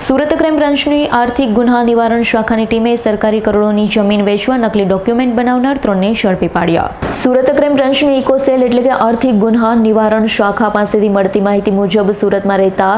Surat crime બ્રાન્ચની આર્થિક ગુન્હા નિવારણ શાખાની ટીમે સરકારી કરોડોની જમીન વેચવા નકલી ડોક્યુમેન્ટ બનાવનાર 3ને ઝડપી પાડ્યા। સુરત ક્રાઇમ બ્રાન્ચની ઇકોસેલ એટલે કે આર્થિક ગુન્હા નિવારણ શાખા પાસેથી મળતી માહિતી મુજબ સુરતમાં રહેતા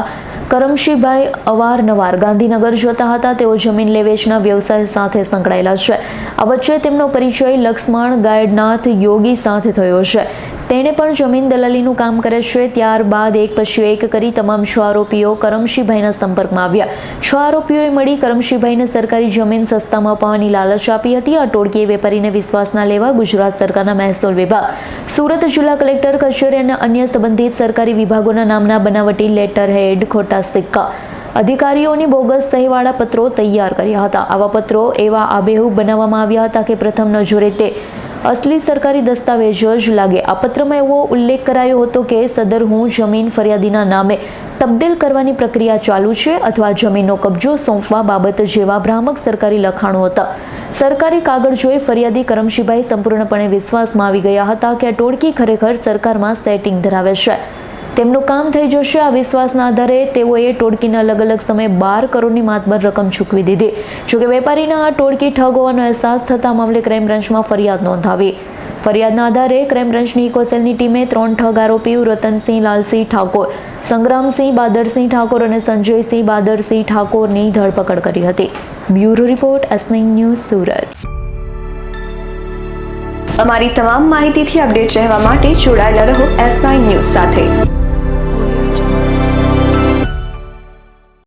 કરમશીભાઈ અવારનવાર ગાંધીનગર જતા હતા। તેઓ જમીન લે વેચના વ્યવસાય સાથે સંકળાયેલા છે। આ વચ્ચે તેમનો પરિચય લક્ષ્મણ ગાયડનાથ યોગી સાથે થયો છે। તેણે પણ જમીન દલાલીનું કામ કરે છે। ત્યારબાદ એક પછી એક કરી તમામ 6 આરોપીઓ કરમશીભાઈના સંપર્કમાં આવ્યા। 6 આરોપીઓએ મળી કરમશીભાઈને સરકારી જમીન સસ્તામાં અપાવવાની લાલચ આપી હતી। આ ટોળકીએ વેપારીને વિશ્વાસના લેવા ગુજરાત સરકારના મહેસૂલ વિભાગ, સુરત જિલ્લા કલેક્ટર કચેરી અને અન્ય સંબંધિત સરકારી વિભાગોના નામના બનાવટી લેટર હેડ, ખોટા સિક્કા, અધિકારીઓની બોગસ સહીવાળા પત્રો તૈયાર કર્યા હતા। આવા પત્રો એવા આબેહૂબ બનાવવામાં આવ્યા હતા કે પ્રથમ નજરે તે અસલી સરકારી દસ્તાવેજો જ લાગે। આ પત્રમાં એવો ઉલ્લેખ કરાયો હતો કે સદર હું જમીન ફરિયાદીના નામે તબદીલ કરવાની પ્રક્રિયા ચાલુ છે અથવા જમીનનો કબજો સોંપવા બાબત જેવા ભ્રામક સરકારી લખાણો હતા। સરકારી કાગળ જોઈ ફરિયાદી કરમશીભાઈ સંપૂર્ણપણે વિશ્વાસમાં આવી ગયા હતા કે આ ટોળકી ખરેખર સરકારમાં સેટિંગ ધરાવે છે, તેમનું કામ થઈ જશે। આ વિશ્વાસના આધારે તેઓએ ટોળકીને અલગ અલગ સમયે 12 કરોડની માતબર રકમ ચૂકવી દીધી। જોકે વેપારીના આ ટોળકી ઠગ હોવાનો અહેસાસ થતા મામલે ક્રાઇમ બ્રાન્ચમાં ફરિયાદ નોંધાવી। ફરિયાદના આધારે ક્રાઇમ બ્રાન્ચની ઇકોસેલની ટીમે 3 ઠગ આરોપીઓ રતનસિંહ લાલસિંહ ઠાકોર, સંગ્રામસિંહ બાદરસિંહ ઠાકોર અને સંજયસિંહ બાદરસિંહ ઠાકોરની ધરપકડ કરી હતી। Bureau report, S9 news, Surat. અમારી તમામ માહિતીથી અપડેટ રહેવા માટે જોડાયેલા રહો S9 ન્યૂઝ સાથે।